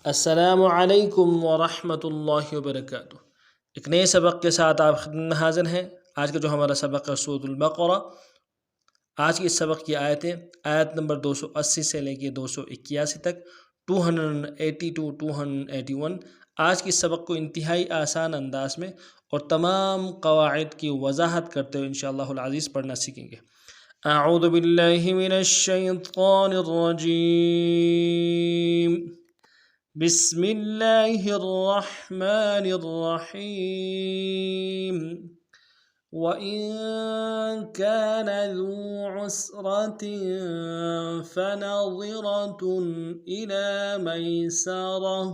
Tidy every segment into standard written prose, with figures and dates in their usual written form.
السلام علیکم ورحمۃ اللہ وبرکاتہ۔ ایک نئے سبق کے ساتھ آپ خدمت میں حاضر ہیں۔ آج کا جو ہمارا سبق ہے سورۃ البقرہ۔ آج کی اس سبق کی آیتیں آیت نمبر 280 سے لے کے 281 تک، 280 to 281۔ آج کی سبق کو انتہائی آسان انداز میں اور تمام قواعد کی وضاحت کرتے ہوئے انشاءاللہ العزیز پڑھنا سیکھیں گے۔ اعوذ باللہ من الشیطان الرجیم، بسم اللہ الرحمن الرحیم۔ وَإِن كَانَ ذُو عُسْرَةٍ فَنَظِرَةٌ إِلَى مَيْسَرَةٍ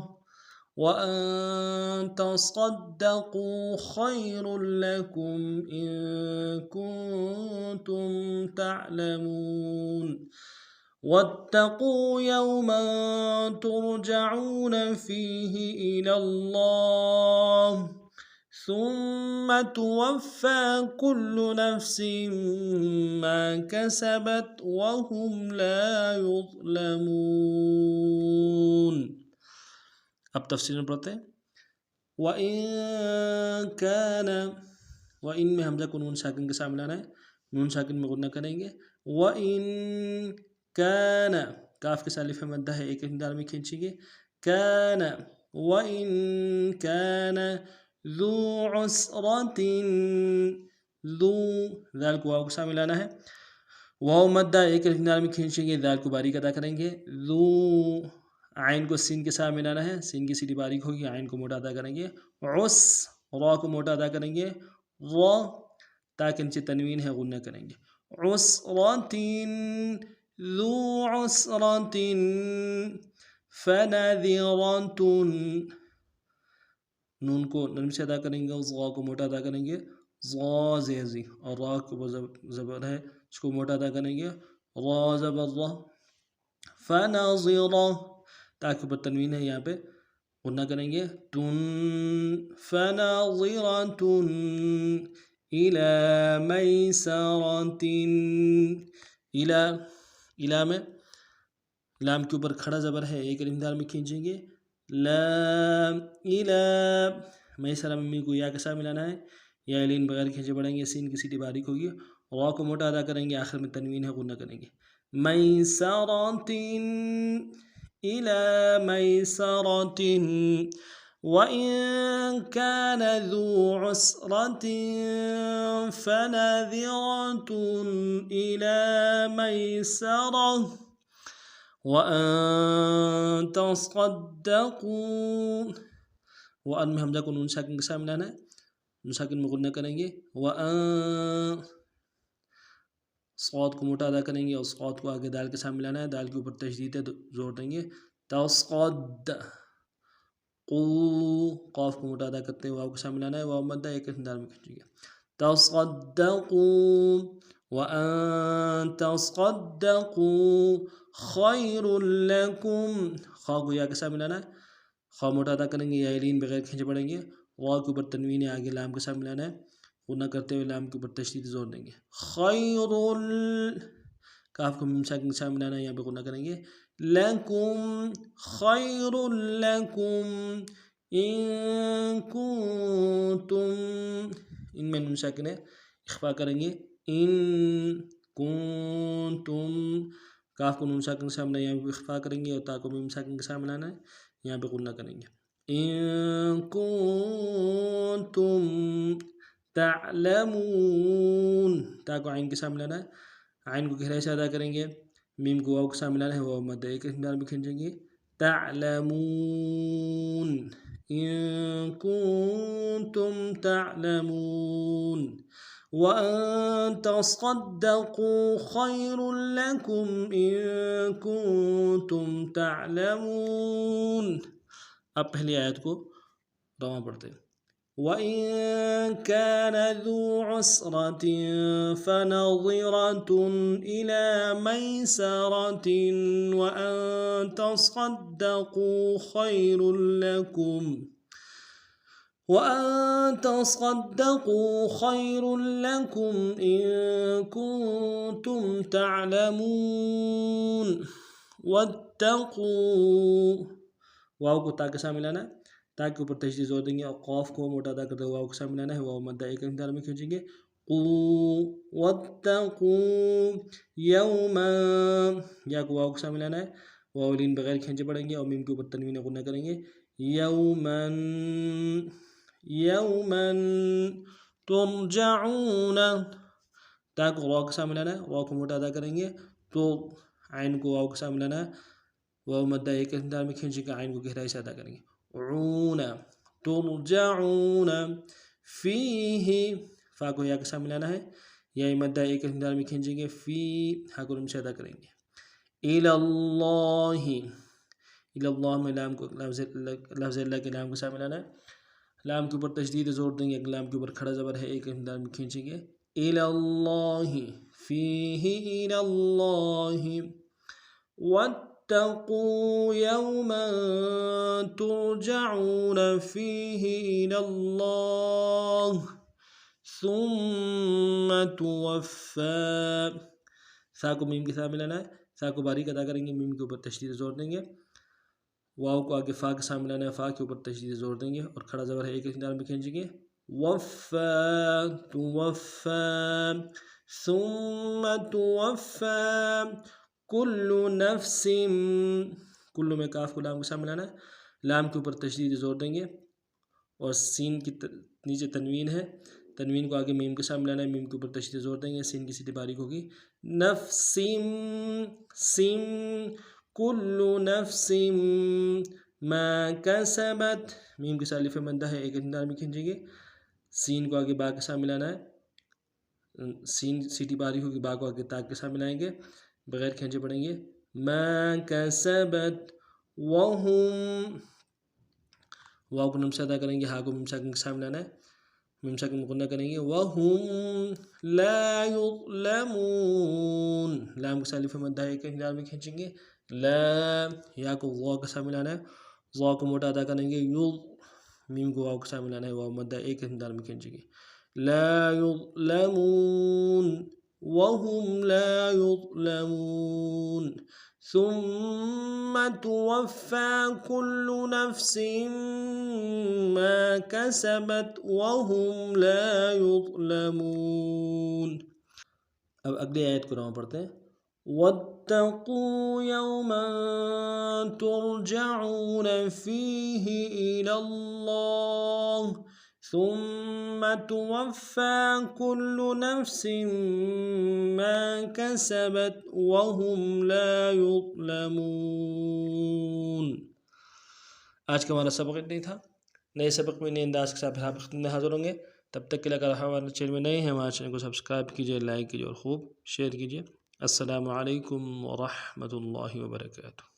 وَأَن تَصَدَّقُوا خَيْرٌ لَكُمْ إِن كُنتُمْ تعلمون۔ وَاتَّقُوا يَوْمًا تُرْجَعُونَ فِيهِ إِلَى اللَّهِ ثُمَّ تُوَفَّى كُلُّ نَفْسٍ مَا كَسَبَتْ وَهُمْ لَا يُظْلَمُونَ۔ اب تفسیر میں پڑھتے ہیں۔ وَإِن كَانَ، وَإِن میں حمزہ کو نون ساکن کے ساتھ ملانا ہے، نون ساکن میں غنہ کریں گے۔ وَإِن كَانَ، کاف کے ساتھ الف مدہ ہے، ایک اندار میں کھینچیں گے۔ كَانَ، وَإِن كَانَ ذُو عُسْرَةٍ، ذو، ذال کو واو کے ساتھ ملانا ہے، واو مدہ ایک اندار میں کھینچیں گے، ذال کو باریک ادا کریں گے۔ ذو، عین کو سین کے ساتھ ملانا ہے، سین کی سیدھی باریک ہوگی، عین کو موٹا ادا کریں گے۔ عس، را کو موٹا ادا کریں گے۔ را، تا کے نیچے تنوین ہے، غنہ کریں گے۔ عُسْرَةٍ، ذُو عُسْرَةٍ فَنَظِرَةٌ، نون کو نرم سے ادا کریں گے، ضا کو موٹا ادا کریں گے، ضا زیزی، اور را کو زبر ہے، اس کو موٹا ادا کریں گے، را زبر را۔ فَنَظِرَةٌ، تا کے اوپر تنوین ہے، یہاں پہ غنہ کریں گے، تن، فَنَظِرَةٌ إِلَى مَيْسَرَةٍ، اِلی میں لام کے اوپر کھڑا زبر ہے، ایک الف میں کھینچیں گے، لام، اِلی، میسرہ میں میم کو یا کے ساتھ ملانا ہے، یا لین بغیر کھینچے پڑیں گے، سین کی سیٹی باریک ہوگی، را کو موٹا ادا کریں گے، آخر میں تنوین ہے، غنہ کریں گے۔ میسرۃ، إِلی میسرۃ، وَإِن كَانَ ذُو عُسْرَةٍ فَنَظِرَةٌ إِلَى مَيْسَرَةٍ وَأَن تَصَدَّقُوا، وَأَن میں حمزہ کو نون ساکن کے ساتھ ملانا ہے، نون ساکن میں غنہ کریں گے۔ وَأَن، صاد کو موٹا ادا کریں گے، اور صاد کو آگے دال کے ساتھ ملانا ہے، دال کے اوپر تشدید ہے تو زور دیں گے۔ قاف کو موٹا ادا کرتے ہیں، واو کے ساتھ ملانا ہے، واو مدہ ایک اندار میں کھینچیں گے۔ تصدقوا، وَأَن تَصَدَّقُوا خَيْرٌ لَكُمْ، خا کو یا کے ساتھ ملانا ہے، خا موٹا ادا کریں گے، یا لین بغیر کھینچے پڑیں گے، وا کے اوپر تنوین ہے، آگے لام کے ساتھ ملانا ہے، غنہ کرتے ہوئے لام کے اوپر تشدید زور دیں گے۔ خیر، کاف کو میم ساکن کے ساتھ ملانا ہے، یہاں پہ غنہ کریں گے۔ لَكُمْ، خَيْرٌ لَكُمْ إِن كُنتُمْ، ان میں نون ساکن ہے، اخفا کریں گے، ان کنتم، کاف کو نون ساکن کے ساتھ ملانا ہے، یہاں پہ اخفا کریں گے، اور تا کو میم ساکن کے ساتھ ملانا ہے، یہاں پہ غنہ کریں گے۔ ان کنتم تعلمون، تا کو عین کے ساتھ ملانا ہے، عین کو گہرائی سے ادا کریں گے، میم کو واو کے ساتھ ملانا ہے، واو مدہ ایک اندار میں کھینچیں گے۔ تعلمون، ان کنتم تعلمون، وَأَن تَصَدَّقُوا خَيْرٌ لَكُمْ إِن كُنتُمْ تعلمون۔ اب پہلی آیت کو رواں پڑھتے ہیں۔ وَإِن كَانَ ذُو عُسْرَةٍ فَنَظِرَةٌ إِلَى مَيْسَرَةٍ وَأَن تَصَدَّقُوا خَيْرٌ لَكُمْ، وَأَن تَصَدَّقُوا خَيْرٌ لَكُمْ إِن كُنتُمْ تعلمون۔ وَاتَّقُوا، واو کو تا کے ساتھ ملانا ہے، تا کے اوپر تشدید زور دیں گے اور قاف کو موٹا ادا کرتے ہوئے واو کے ساتھ ملانا ہے، واو مدہ ایک مقدار میں کھینچیں گے، قو واتقوا یوما، یا کو واو کے ساتھ ملانا ہے، واو لین بغیر کھینچے پڑیں گے اور میم کے اوپر تنوین غنہ کریں گے، یومن یومن ترجعون، تا کو واو کے ساتھ ملانا ہے، واو کو موٹا ادا کریں گے، تو عین کو واو کے ساتھ ملانا ہے، واو مدہ ایک مقدار میں کھینچیں گے، عین کو گہرائی سے ادا کریں گے، عون ترجعون فیہ، فا کو یا کے ساتھ ملانا ہے، یا مدہ ایک مقدار میں کھینچیں گے، فی ہا کو سے ادا کریں گے، اللہ، اللہ میں لام کو لفظ اللہ کے لام کے ساتھ ملانا ہے، لام کے اوپر تشدید زور دیں گے، لام کے اوپر کھڑا زبر ہے ایک مقدار میں کھینچیں گے، اللہ فیہ اللہ، واتقوا یوما ترجعون فیہ اللہ ثم توفى، سا کو میم کے ساتھ ملانا ہے، سا کو باریک ادا کریں گے، میم کے اوپر تشدید زور دیں گے، واو کو آگے فا کے ساتھ ملانا ہے، فا کے اوپر تشدید زور دیں گے اور کھڑا زبر ہے ایک مقدار میں کھینچیں گے، وفا توفى ثم توفى کل نفس، کل میں کاف کو لام کے ساتھ ملانا ہے، لام کے اوپر تشدید زور دیں گے اور سین کی نیچے تنوین ہے، تنوین کو آگے میم کے ساتھ ملانا ہے، میم کے اوپر تشدید زور دیں گے، سین کی سیدھی باریک ہوگی، نفسم سم کل نفس ما کسبت، میم کے ساتھ الف مدہ ہے ایک مقدار میں کھینچیں گے، سین کو آگے با کے ساتھ ملانا ہے، سین سیدھی باریک ہوگی، با کو آگے تا کے ساتھ ملائیں گے، بغیر کھینچے پڑیں گے، ما کسبت وهم، واو کو نم سے ادا کریں گے، ہا کو میم ساکن کے ساتھ ملانا ہے، میم ساکن مقنہ کریں گے، وهم لا يظلمون، لام کے ساتھ الف مدہ ایک مقدار میں کھینچیں گے، لا، یا کو واو کے ساتھ ملانا ہے، واو کو موٹا ادا کریں گے، میم کو واو کے ساتھ ملانا ہے، واو مدہ ایک مقدار میں کھینچیں گے، لا يظلمون وهم لا يظلمون ثم توفى كل نفس ما كسبت وهم لا يظلمون۔ اب اگلی آیت کو نام پڑھتے ہیں، واتقوا یوما ترجعون فیہ الی اللہ ثم توفى كل نفس ما كسبت وهم لا يظلمون۔ آج کا ہمارا سبق اتنا ہی تھا، نئے سبق میں نئے انداز کے ساتھ پھر آپ کی خدمت میں حاضر ہوں گے، تب تک کے لیے اگر ہمارے چینل میں نئے ہیں ہمارے چینل کو سبسکرائب کیجیے، لائک کیجیے اور خوب شیئر کیجیے۔ السلام علیکم ورحمۃ اللہ وبرکاتہ۔